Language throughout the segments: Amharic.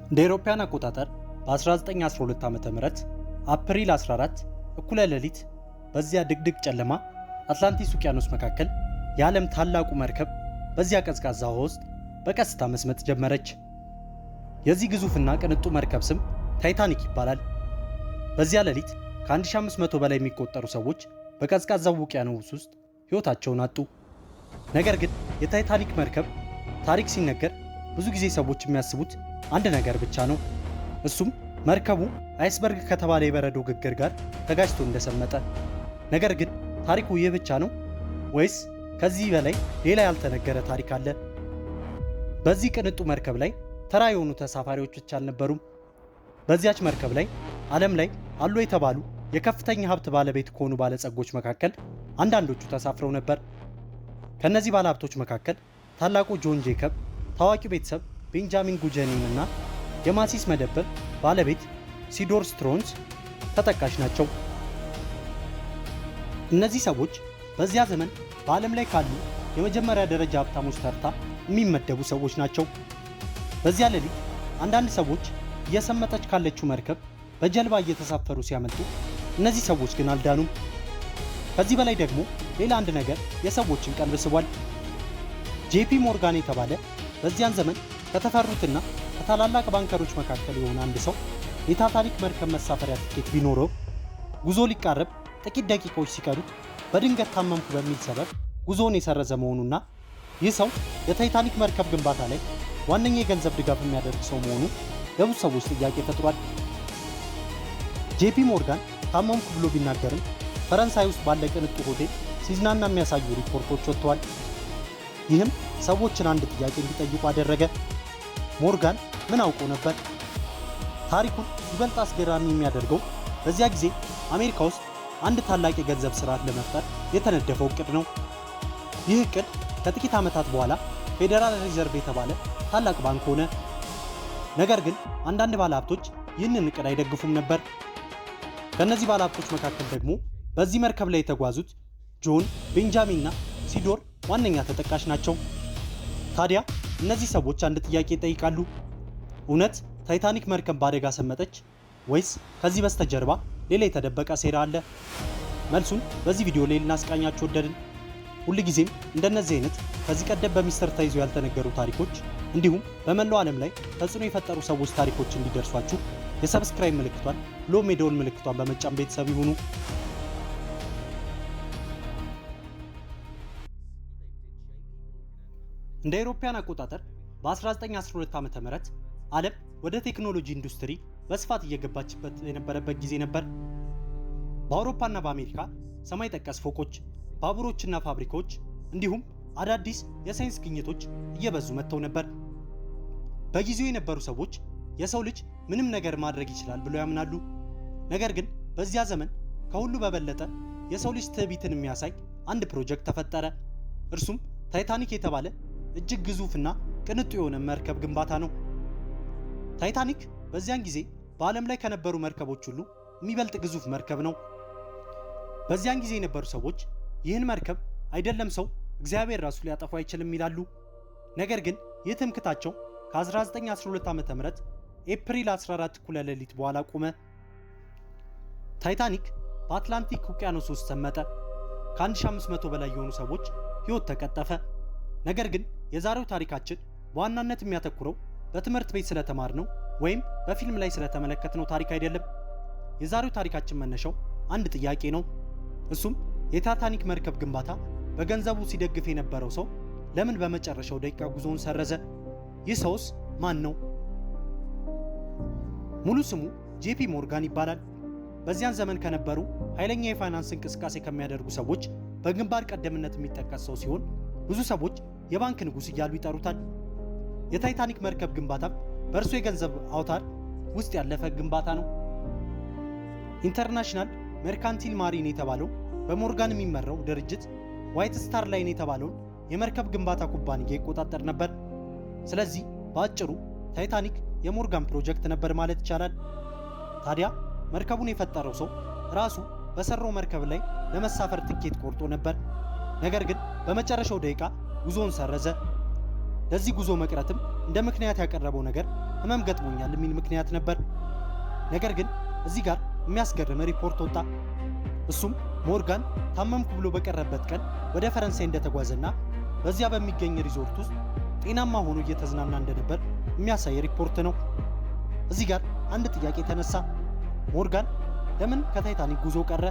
እንደ አውሮፓውያን አቆጣጠር በ1912 ዓ.ም አፕሪል 14 እኩለ ሌሊት በዚያ ድቅድቅ ጨለማ አትላንቲስ ውቅያኖስ መካከል የዓለም ታላቁ መርከብ በዚያ ቀዝቃዛ ውሃ ውስጥ በቀስታ መስመጥ ጀመረች። የዚህ ግዙፍና ቅንጡ መርከብ ስም ታይታኒክ ይባላል። በዚያ ሌሊት ከ1500 በላይ የሚቆጠሩ ሰዎች በቀዝቃዛው ውቅያኖስ ውስጥ ሕይወታቸውን አጡ። ነገር ግን የታይታኒክ መርከብ ታሪክ ሲነገር ብዙ ጊዜ ሰዎች የሚያስቡት አንድ ነገር ብቻ ነው። እሱም መርከቡ አይስበርግ ከተባለ የበረዶ ግግር ጋር ተጋጭቶ እንደሰመጠ። ነገር ግን ታሪኩ ይህ ብቻ ነው ወይስ ከዚህ በላይ ሌላ ያልተነገረ ታሪክ አለ? በዚህ ቅንጡ መርከብ ላይ ተራ የሆኑ ተሳፋሪዎች ብቻ አልነበሩም። በዚያች መርከብ ላይ ዓለም ላይ አሉ የተባሉ የከፍተኛ ሀብት ባለቤት ከሆኑ ባለጸጎች መካከል አንዳንዶቹ ተሳፍረው ነበር። ከነዚህ ባለሀብቶች መካከል ታላቁ ጆን ጄከብ፣ ታዋቂው ቤተሰብ ቤንጃሚን ጉጀኒን እና የማሲስ መደብር ባለቤት ሲዶር ስትሮንስ ተጠቃሽ ናቸው። እነዚህ ሰዎች በዚያ ዘመን በዓለም ላይ ካሉ የመጀመሪያ ደረጃ ሀብታሞች ተርታ የሚመደቡ ሰዎች ናቸው። በዚያ ሌሊት አንዳንድ ሰዎች እየሰመጠች ካለችው መርከብ በጀልባ እየተሳፈሩ ሲያመልጡ፣ እነዚህ ሰዎች ግን አልዳኑም። ከዚህ በላይ ደግሞ ሌላ አንድ ነገር የሰዎችን ቀልብ ስቧል። ጄፒ ሞርጋን የተባለ በዚያን ዘመን ከተፈሩትና ከታላላቅ ባንከሮች መካከል የሆነ አንድ ሰው የታይታኒክ መርከብ መሳፈሪያ ትኬት ቢኖረው ጉዞ ሊቃረብ ጥቂት ደቂቃዎች ሲቀሩት በድንገት ታመምኩ በሚል ሰበብ ጉዞውን የሰረዘ መሆኑና ይህ ሰው የታይታኒክ መርከብ ግንባታ ላይ ዋነኛ የገንዘብ ድጋፍ የሚያደርግ ሰው መሆኑ ለብዙ ሰዎች ጥያቄ ፈጥሯል። ጄፒ ሞርጋን ታመምኩ ብሎ ቢናገርም ፈረንሳይ ውስጥ ባለ ቅንጡ ሆቴል ሲዝናና የሚያሳዩ ሪፖርቶች ወጥተዋል። ይህም ሰዎችን አንድ ጥያቄ እንዲጠይቁ አደረገ። ሞርጋን ምን አውቆ ነበር? ታሪኩን ይበልጥ አስገራሚ የሚያደርገው በዚያ ጊዜ አሜሪካ ውስጥ አንድ ታላቅ የገንዘብ ስርዓት ለመፍጠር የተነደፈው እቅድ ነው። ይህ እቅድ ከጥቂት ዓመታት በኋላ ፌዴራል ሪዘርቭ የተባለ ታላቅ ባንክ ሆነ። ነገር ግን አንዳንድ ባለሀብቶች ይህንን እቅድ አይደግፉም ነበር። ከእነዚህ ባለሀብቶች መካከል ደግሞ በዚህ መርከብ ላይ የተጓዙት ጆን፣ ቤንጃሚን እና ሲዶር ዋነኛ ተጠቃሽ ናቸው። ታዲያ እነዚህ ሰዎች አንድ ጥያቄ ይጠይቃሉ። እውነት ታይታኒክ መርከብ በአደጋ ሰመጠች ወይስ ከዚህ በስተጀርባ ሌላ የተደበቀ ሴራ አለ? መልሱን በዚህ ቪዲዮ ላይ ልናስቃኛችሁ ወደድን። ሁልጊዜም እንደነዚህ አይነት ከዚህ ቀደም በሚስጥር ተይዘው ያልተነገሩ ታሪኮች እንዲሁም በመላው ዓለም ላይ ተጽዕኖ የፈጠሩ ሰዎች ታሪኮች እንዲደርሷችሁ የሰብስክራይብ ምልክቷን ብሎም የደወል ምልክቷን በመጫን ቤተሰብ ይሁኑ። እንደ አውሮፓውያን አቆጣጠር በ1912 ዓ.ም ዓለም ወደ ቴክኖሎጂ ኢንዱስትሪ በስፋት እየገባችበት የነበረበት ጊዜ ነበር። በአውሮፓና በአሜሪካ ሰማይ ጠቀስ ፎቆች፣ ባቡሮችና ፋብሪካዎች እንዲሁም አዳዲስ የሳይንስ ግኝቶች እየበዙ መጥተው ነበር። በጊዜው የነበሩ ሰዎች የሰው ልጅ ምንም ነገር ማድረግ ይችላል ብለው ያምናሉ። ነገር ግን በዚያ ዘመን ከሁሉ በበለጠ የሰው ልጅ ትዕቢትን የሚያሳይ አንድ ፕሮጀክት ተፈጠረ። እርሱም ታይታኒክ የተባለ እጅግ ግዙፍና ቅንጡ የሆነ መርከብ ግንባታ ነው። ታይታኒክ በዚያን ጊዜ በዓለም ላይ ከነበሩ መርከቦች ሁሉ የሚበልጥ ግዙፍ መርከብ ነው። በዚያን ጊዜ የነበሩ ሰዎች ይህን መርከብ አይደለም ሰው እግዚአብሔር ራሱ ሊያጠፋ አይችልም ይላሉ። ነገር ግን ይህ ትምክታቸው ከ1912 ዓ.ም ኤፕሪል 14 እኩለ ሌሊት በኋላ ቆመ። ታይታኒክ በአትላንቲክ ውቅያኖስ ውስጥ ሰመጠ። ከ1500 በላይ የሆኑ ሰዎች ሕይወት ተቀጠፈ። ነገር ግን የዛሬው ታሪካችን በዋናነት የሚያተኩረው በትምህርት ቤት ስለተማርነው ወይም በፊልም ላይ ስለተመለከትነው ታሪክ አይደለም። የዛሬው ታሪካችን መነሻው አንድ ጥያቄ ነው። እሱም የታይታኒክ መርከብ ግንባታ በገንዘቡ ሲደግፍ የነበረው ሰው ለምን በመጨረሻው ደቂቃ ጉዞውን ሰረዘ? ይህ ሰውስ ማን ነው? ሙሉ ስሙ ጄፒ ሞርጋን ይባላል። በዚያን ዘመን ከነበሩ ኃይለኛ የፋይናንስ እንቅስቃሴ ከሚያደርጉ ሰዎች በግንባር ቀደምትነት የሚጠቀስ ሰው ሲሆን ብዙ ሰዎች የባንክ ንጉሥ እያሉ ይጠሩታል። የታይታኒክ መርከብ ግንባታም በእርሱ የገንዘብ አውታር ውስጥ ያለፈ ግንባታ ነው። ኢንተርናሽናል ሜርካንቲል ማሪን የተባለው በሞርጋን የሚመራው ድርጅት ዋይት ስታር ላይን የተባለውን የመርከብ ግንባታ ኩባንያ ይቆጣጠር ነበር። ስለዚህ በአጭሩ ታይታኒክ የሞርጋን ፕሮጀክት ነበር ማለት ይቻላል። ታዲያ መርከቡን የፈጠረው ሰው ራሱ በሰራው መርከብ ላይ ለመሳፈር ትኬት ቆርጦ ነበር። ነገር ግን በመጨረሻው ደቂቃ ጉዞውን ሰረዘ። ለዚህ ጉዞ መቅረትም እንደ ምክንያት ያቀረበው ነገር ህመም ገጥሞኛል የሚል ምክንያት ነበር። ነገር ግን እዚህ ጋር የሚያስገርም ሪፖርት ወጣ። እሱም ሞርጋን ታመምኩ ብሎ በቀረበት ቀን ወደ ፈረንሳይ እንደተጓዘና በዚያ በሚገኝ ሪዞርት ውስጥ ጤናማ ሆኖ እየተዝናና እንደነበር የሚያሳይ ሪፖርት ነው። እዚህ ጋር አንድ ጥያቄ ተነሳ። ሞርጋን ለምን ከታይታኒክ ጉዞ ቀረ?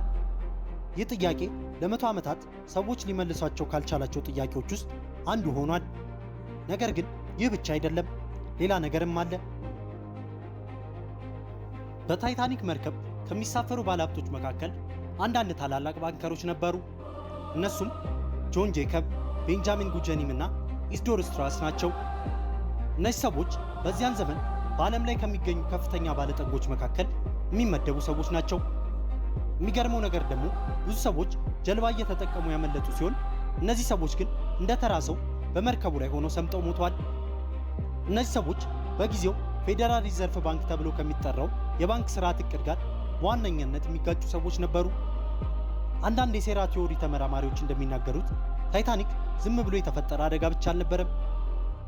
ይህ ጥያቄ ለመቶ ዓመታት ሰዎች ሊመልሷቸው ካልቻላቸው ጥያቄዎች ውስጥ አንዱ ሆኗል። ነገር ግን ይህ ብቻ አይደለም፣ ሌላ ነገርም አለ። በታይታኒክ መርከብ ከሚሳፈሩ ባለሀብቶች መካከል አንዳንድ ታላላቅ ባንከሮች ነበሩ። እነሱም ጆን ጄከብ፣ ቤንጃሚን ጉጀኒም እና ኢስዶር ስትራስ ናቸው። እነዚህ ሰዎች በዚያን ዘመን በዓለም ላይ ከሚገኙ ከፍተኛ ባለጠጎች መካከል የሚመደቡ ሰዎች ናቸው። የሚገርመው ነገር ደግሞ ብዙ ሰዎች ጀልባ እየተጠቀሙ ያመለጡ ሲሆን፣ እነዚህ ሰዎች ግን እንደ ተራ ሰው በመርከቡ ላይ ሆነው ሰምጠው ሞተዋል። እነዚህ ሰዎች በጊዜው ፌዴራል ሪዘርቭ ባንክ ተብሎ ከሚጠራው የባንክ ስርዓት እቅድ ጋር በዋነኛነት የሚጋጩ ሰዎች ነበሩ። አንዳንድ የሴራ ቲዎሪ ተመራማሪዎች እንደሚናገሩት ታይታኒክ ዝም ብሎ የተፈጠረ አደጋ ብቻ አልነበረም፣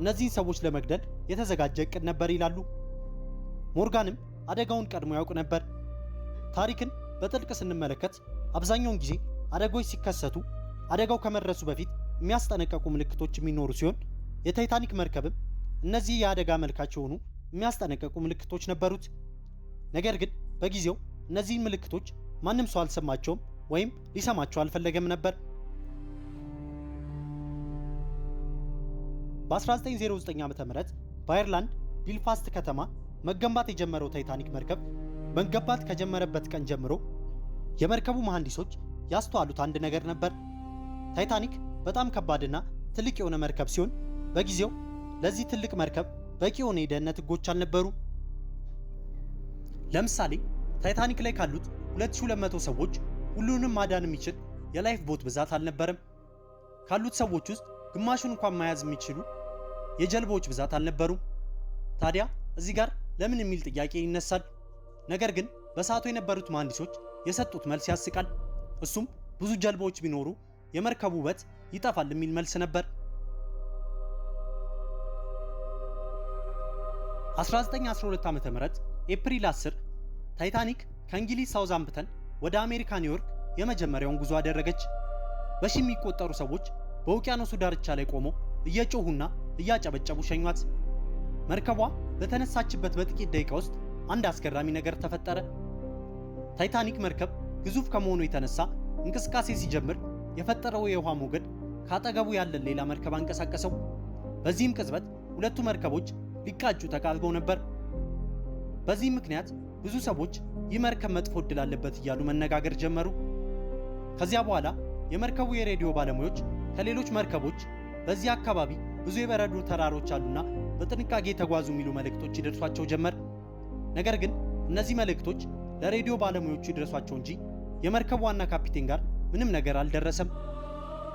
እነዚህን ሰዎች ለመግደል የተዘጋጀ እቅድ ነበር ይላሉ። ሞርጋንም አደጋውን ቀድሞ ያውቅ ነበር። ታሪክን በጥልቅ ስንመለከት አብዛኛውን ጊዜ አደጋዎች ሲከሰቱ አደጋው ከመድረሱ በፊት የሚያስጠነቀቁ ምልክቶች የሚኖሩ ሲሆን የታይታኒክ መርከብም እነዚህ የአደጋ መልካች የሆኑ የሚያስጠነቀቁ ምልክቶች ነበሩት። ነገር ግን በጊዜው እነዚህን ምልክቶች ማንም ሰው አልሰማቸውም ወይም ሊሰማቸው አልፈለገም ነበር። በ1909 ዓ.ም በአየርላንድ ቢልፋስት ከተማ መገንባት የጀመረው ታይታኒክ መርከብ መገንባት ከጀመረበት ቀን ጀምሮ የመርከቡ መሐንዲሶች ያስተዋሉት አንድ ነገር ነበር። ታይታኒክ በጣም ከባድና ትልቅ የሆነ መርከብ ሲሆን በጊዜው ለዚህ ትልቅ መርከብ በቂ የሆነ የደህንነት ሕጎች አልነበሩ። ለምሳሌ ታይታኒክ ላይ ካሉት 2200 ሰዎች ሁሉንም ማዳን የሚችል የላይፍ ቦት ብዛት አልነበረም። ካሉት ሰዎች ውስጥ ግማሹን እንኳን መያዝ የሚችሉ የጀልባዎች ብዛት አልነበሩም። ታዲያ እዚህ ጋር ለምን የሚል ጥያቄ ይነሳል። ነገር ግን በሰዓቱ የነበሩት መሐንዲሶች የሰጡት መልስ ያስቃል። እሱም ብዙ ጀልባዎች ቢኖሩ የመርከቡ ውበት ይጠፋል የሚል መልስ ነበር። 1912 ዓ.ም ኤፕሪል 10 ታይታኒክ ከእንግሊዝ ሳውዛምፕተን ወደ አሜሪካ ኒውዮርክ የመጀመሪያውን ጉዞ አደረገች። በሺ የሚቆጠሩ ሰዎች በውቅያኖሱ ዳርቻ ላይ ቆመው እየጮሁና እያጨበጨቡ ሸኟት። መርከቧ በተነሳችበት በጥቂት ደቂቃ ውስጥ አንድ አስገራሚ ነገር ተፈጠረ። ታይታኒክ መርከብ ግዙፍ ከመሆኑ የተነሳ እንቅስቃሴ ሲጀምር የፈጠረው የውሃ ሞገድ ካጠገቡ ያለን ሌላ መርከብ አንቀሳቀሰው። በዚህም ቅጽበት ሁለቱ መርከቦች ሊቃጩ ተቃርበው ነበር። በዚህም ምክንያት ብዙ ሰዎች ይህ መርከብ መጥፎ ዕድል አለበት እያሉ መነጋገር ጀመሩ። ከዚያ በኋላ የመርከቡ የሬዲዮ ባለሙያዎች ከሌሎች መርከቦች በዚህ አካባቢ ብዙ የበረዶ ተራሮች አሉና በጥንቃቄ ተጓዙ የሚሉ መልእክቶች ይደርሷቸው ጀመር። ነገር ግን እነዚህ መልእክቶች ለሬዲዮ ባለሙያዎቹ ይድረሷቸው እንጂ የመርከቡ ዋና ካፒቴን ጋር ምንም ነገር አልደረሰም።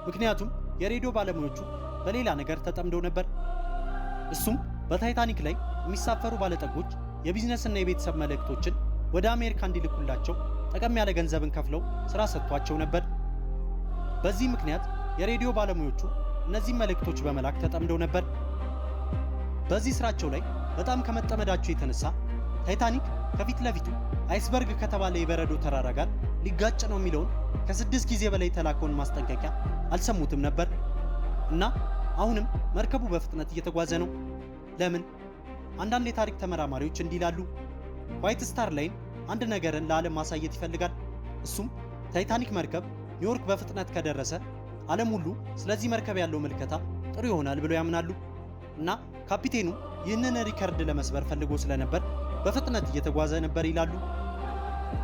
ምክንያቱም የሬዲዮ ባለሙያዎቹ በሌላ ነገር ተጠምደው ነበር። እሱም በታይታኒክ ላይ የሚሳፈሩ ባለጠጎች የቢዝነስና የቤተሰብ መልእክቶችን ወደ አሜሪካ እንዲልኩላቸው ጠቀም ያለ ገንዘብን ከፍለው ስራ ሰጥቷቸው ነበር። በዚህ ምክንያት የሬዲዮ ባለሙያዎቹ እነዚህ መልእክቶች በመላክ ተጠምደው ነበር። በዚህ ስራቸው ላይ በጣም ከመጠመዳቸው የተነሳ ታይታኒክ ከፊት ለፊቱ አይስበርግ ከተባለ የበረዶ ተራራ ጋር ሊጋጭ ነው የሚለውን ከ6 ጊዜ በላይ የተላከውን ማስጠንቀቂያ አልሰሙትም ነበር እና አሁንም መርከቡ በፍጥነት እየተጓዘ ነው። ለምን? አንዳንድ የታሪክ ተመራማሪዎች እንዲህ ይላሉ። ዋይት ስታር ላይን አንድ ነገርን ለዓለም ማሳየት ይፈልጋል። እሱም ታይታኒክ መርከብ ኒውዮርክ በፍጥነት ከደረሰ ዓለም ሁሉ ስለዚህ መርከብ ያለው ምልከታ ጥሩ ይሆናል ብለው ያምናሉ እና ካፒቴኑ ይህንን ሪከርድ ለመስበር ፈልጎ ስለነበር በፍጥነት እየተጓዘ ነበር ይላሉ።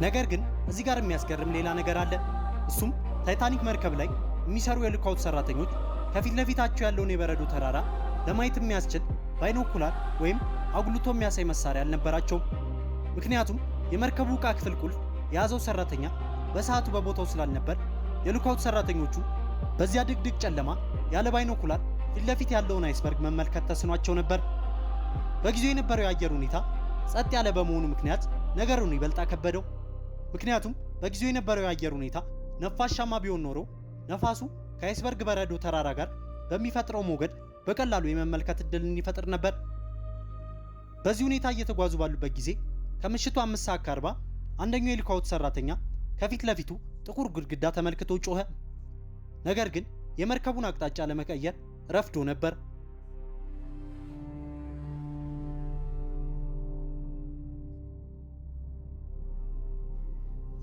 ነገር ግን እዚህ ጋር የሚያስገርም ሌላ ነገር አለ። እሱም ታይታኒክ መርከብ ላይ የሚሰሩ የሉካውት ሰራተኞች ከፊት ለፊታቸው ያለውን የበረዶ ተራራ ለማየት የሚያስችል ባይኖኩላር ወይም አጉልቶ የሚያሳይ መሳሪያ አልነበራቸውም። ምክንያቱም የመርከቡ ዕቃ ክፍል ቁልፍ የያዘው ሰራተኛ በሰዓቱ በቦታው ስላልነበር የሉካውት ሰራተኞቹ በዚያ ድቅድቅ ጨለማ ያለ ባይኖኩላር ፊት ለፊት ያለውን አይስበርግ መመልከት ተስኗቸው ነበር። በጊዜው የነበረው የአየር ሁኔታ ጸጥ ያለ በመሆኑ ምክንያት ነገሩን ይበልጥ አከበደው። ምክንያቱም በጊዜው የነበረው የአየር ሁኔታ ነፋሻማ ቢሆን ኖሮ ነፋሱ ከአይስበርግ በረዶ ተራራ ጋር በሚፈጥረው ሞገድ በቀላሉ የመመልከት እድልን ይፈጥር ነበር። በዚህ ሁኔታ እየተጓዙ ባሉበት ጊዜ ከምሽቱ 5:40 አንደኛው የልካውት ሰራተኛ ከፊት ለፊቱ ጥቁር ግድግዳ ተመልክቶ ጮኸ። ነገር ግን የመርከቡን አቅጣጫ ለመቀየር ረፍዶ ነበር።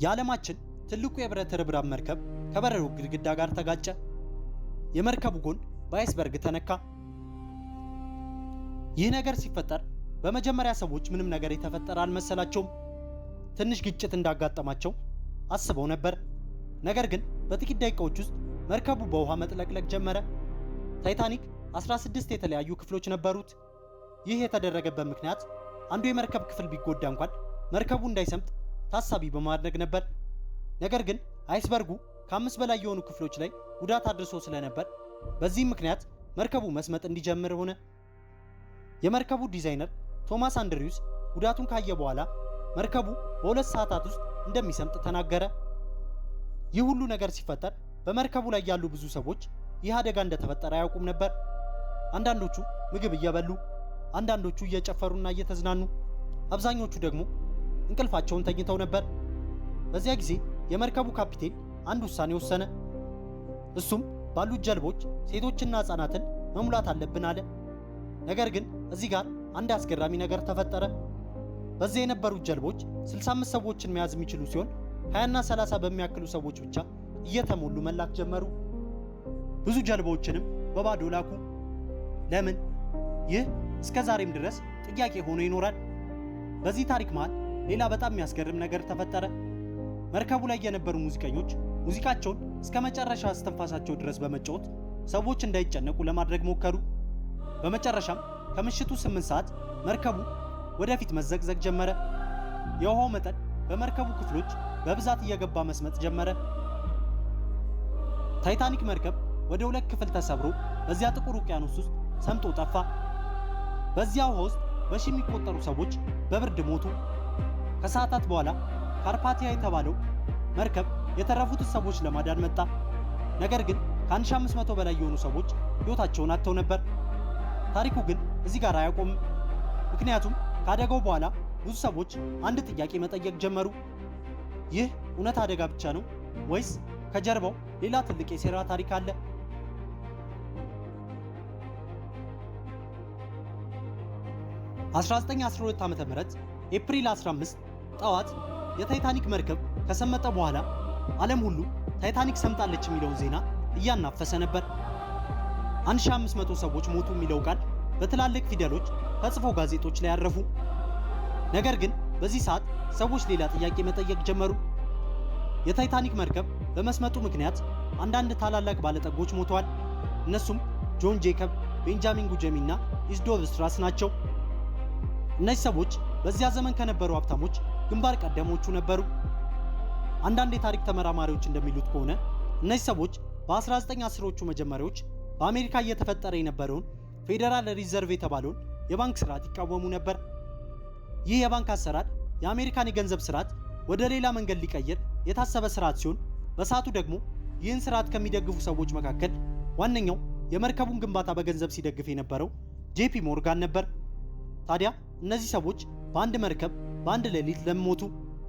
የዓለማችን ትልቁ የብረት ርብራብ መርከብ ከበረዶ ግድግዳ ጋር ተጋጨ። የመርከቡ ጎን በአይስበርግ ተነካ። ይህ ነገር ሲፈጠር በመጀመሪያ ሰዎች ምንም ነገር የተፈጠረ አልመሰላቸውም። ትንሽ ግጭት እንዳጋጠማቸው አስበው ነበር። ነገር ግን በጥቂት ደቂቃዎች ውስጥ መርከቡ በውሃ መጥለቅለቅ ጀመረ። ታይታኒክ 16 የተለያዩ ክፍሎች ነበሩት። ይህ የተደረገበት ምክንያት አንዱ የመርከብ ክፍል ቢጎዳ እንኳን መርከቡ እንዳይሰምጥ ታሳቢ በማድረግ ነበር። ነገር ግን አይስበርጉ ከ5 በላይ የሆኑ ክፍሎች ላይ ጉዳት አድርሶ ስለነበር በዚህ ምክንያት መርከቡ መስመጥ እንዲጀምር ሆነ። የመርከቡ ዲዛይነር ቶማስ አንድሪውስ ጉዳቱን ካየ በኋላ መርከቡ በ2 ሰዓታት ውስጥ እንደሚሰምጥ ተናገረ። ይህ ሁሉ ነገር ሲፈጠር በመርከቡ ላይ ያሉ ብዙ ሰዎች ይህ አደጋ እንደተፈጠረ አያውቁም ነበር። አንዳንዶቹ ምግብ እየበሉ፣ አንዳንዶቹ እየጨፈሩና እየተዝናኑ፣ አብዛኞቹ ደግሞ እንቅልፋቸውን ተኝተው ነበር። በዚያ ጊዜ የመርከቡ ካፒቴን አንድ ውሳኔ ወሰነ። እሱም ባሉት ጀልቦች ሴቶችና ሕፃናትን መሙላት አለብን አለ። ነገር ግን እዚህ ጋር አንድ አስገራሚ ነገር ተፈጠረ። በዚያ የነበሩት ጀልቦች 65 ሰዎችን መያዝ የሚችሉ ሲሆን 20 እና 30 በሚያክሉ ሰዎች ብቻ እየተሞሉ መላክ ጀመሩ። ብዙ ጀልባዎችንም በባዶ ላኩ። ለምን? ይህ እስከ ዛሬም ድረስ ጥያቄ ሆኖ ይኖራል። በዚህ ታሪክ መሃል ሌላ በጣም የሚያስገርም ነገር ተፈጠረ። መርከቡ ላይ የነበሩ ሙዚቀኞች ሙዚቃቸውን እስከ መጨረሻ እስትንፋሳቸው ድረስ በመጫወት ሰዎች እንዳይጨነቁ ለማድረግ ሞከሩ። በመጨረሻም ከምሽቱ 8 ሰዓት መርከቡ ወደፊት መዘግዘግ ጀመረ። የውሃው መጠን በመርከቡ ክፍሎች በብዛት እየገባ መስመጥ ጀመረ። ታይታኒክ መርከብ ወደ 2 ክፍል ተሰብሮ በዚያ ጥቁር ውቅያኖስ ውስጥ ሰምጦ ጠፋ። በዚያ ውሃ ውስጥ በሺ የሚቆጠሩ ሰዎች በብርድ ሞቱ። ከሰዓታት በኋላ ካርፓቲያ የተባለው መርከብ የተረፉትን ሰዎች ለማዳን መጣ። ነገር ግን ከ1500 በላይ የሆኑ ሰዎች ሕይወታቸውን አጥተው ነበር። ታሪኩ ግን እዚህ ጋር አያቆምም። ምክንያቱም ከአደጋው በኋላ ብዙ ሰዎች አንድ ጥያቄ መጠየቅ ጀመሩ። ይህ እውነት አደጋ ብቻ ነው ወይስ ከጀርባው ሌላ ትልቅ የሴራ ታሪክ አለ? ዓ.ም ኤፕሪል 15 ጠዋት የታይታኒክ መርከብ ከሰመጠ በኋላ ዓለም ሁሉ ታይታኒክ ሰምጣለች የሚለውን ዜና እያናፈሰ ነበር። 1500 ሰዎች ሞቱ የሚለው ቃል በትላልቅ ፊደሎች ተጽፎ ጋዜጦች ላይ ያረፉ። ነገር ግን በዚህ ሰዓት ሰዎች ሌላ ጥያቄ መጠየቅ ጀመሩ። የታይታኒክ መርከብ በመስመጡ ምክንያት አንዳንድ ታላላቅ ባለጠጎች ሞተዋል። እነሱም ጆን ጄከብ፣ ቤንጃሚን ጉጀሚ እና ኢስዶቭ ስትራስ ናቸው። እነዚህ ሰዎች በዚያ ዘመን ከነበሩ ሀብታሞች ግንባር ቀደሞቹ ነበሩ። አንዳንድ የታሪክ ተመራማሪዎች እንደሚሉት ከሆነ እነዚህ ሰዎች በ1910ዎቹ መጀመሪያዎች በአሜሪካ እየተፈጠረ የነበረውን ፌዴራል ሪዘርቭ የተባለውን የባንክ ስርዓት ይቃወሙ ነበር። ይህ የባንክ አሰራር የአሜሪካን የገንዘብ ስርዓት ወደ ሌላ መንገድ ሊቀይር የታሰበ ስርዓት ሲሆን በሰዓቱ ደግሞ ይህን ስርዓት ከሚደግፉ ሰዎች መካከል ዋነኛው የመርከቡን ግንባታ በገንዘብ ሲደግፍ የነበረው ጄፒ ሞርጋን ነበር። ታዲያ እነዚህ ሰዎች በአንድ መርከብ በአንድ ሌሊት ለምን ሞቱ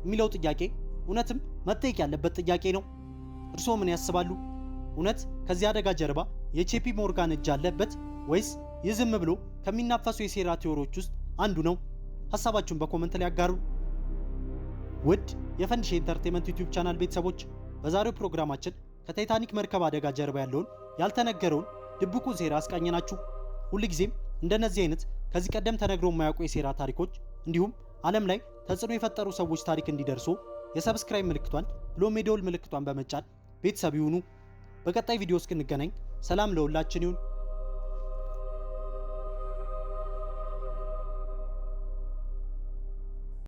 የሚለው ጥያቄ እውነትም መጠየቅ ያለበት ጥያቄ ነው። እርስዎ ምን ያስባሉ? እውነት ከዚህ አደጋ ጀርባ የጄፒ ሞርጋን እጅ አለበት ወይስ ይህ ዝም ብሎ ከሚናፈሱ የሴራ ቲዎሪዎች ውስጥ አንዱ ነው? ሐሳባችሁን በኮመንት ላይ ያጋሩ። ውድ የፈንድሼ ኢንተርቴይንመንት ዩቲዩብ ቻናል ቤተሰቦች በዛሬው ፕሮግራማችን ከታይታኒክ መርከብ አደጋ ጀርባ ያለውን ያልተነገረውን ድብቁን ሴራ አስቃኘናችሁ። ሁልጊዜም እንደነዚህ አይነት ከዚህ ቀደም ተነግሮ የማያውቁ የሴራ ታሪኮች እንዲሁም ዓለም ላይ ተጽዕኖ የፈጠሩ ሰዎች ታሪክ እንዲደርሱ የሰብስክራይብ ምልክቷን ብሎም የደወል ምልክቷን በመጫን ቤተሰብ ይሁኑ። በቀጣይ ቪዲዮ እስክንገናኝ ሰላም ለሁላችን ይሁን።